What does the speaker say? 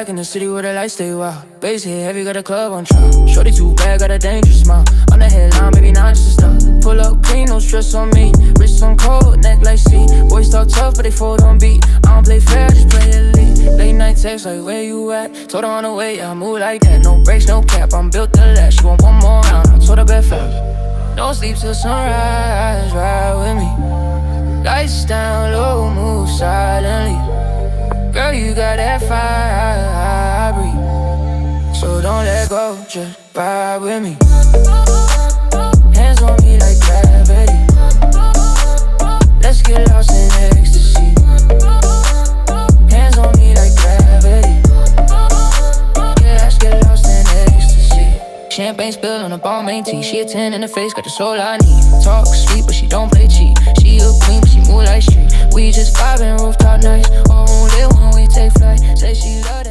back in the city where the lights stay wild. Bass hit heavy, got a club on trial. Shorty too bad, got a dangerous smile. On the headline, baby, not just stop. Pull up clean, no stress on me. Wrist on cold, neck like sea. Boys talk tough, but they fold on beat. I don't play fair, just play elite. Late night text like, where you at? Told her on the way, I move like that. No brakes, no cap, I'm built to last. She want one more round, I told her bet fast. No sleep till sunrise, ride with me. Lights down low, move silently. Girl, you got that fire, I breathe. So don't let go, just ride with me. Hands on me like gravity. Let's get lost in ecstasy. Hands on me like gravity. Yeah, let's get lost in ecstasy. Champagne spill on a ball main tee. She a 10 in the face, got the soul I need. Talk sweet, but she don't play cheat. She a queen, but she move like street. We just vibing rooftop nights. Won't live when we take flight. Say she love that.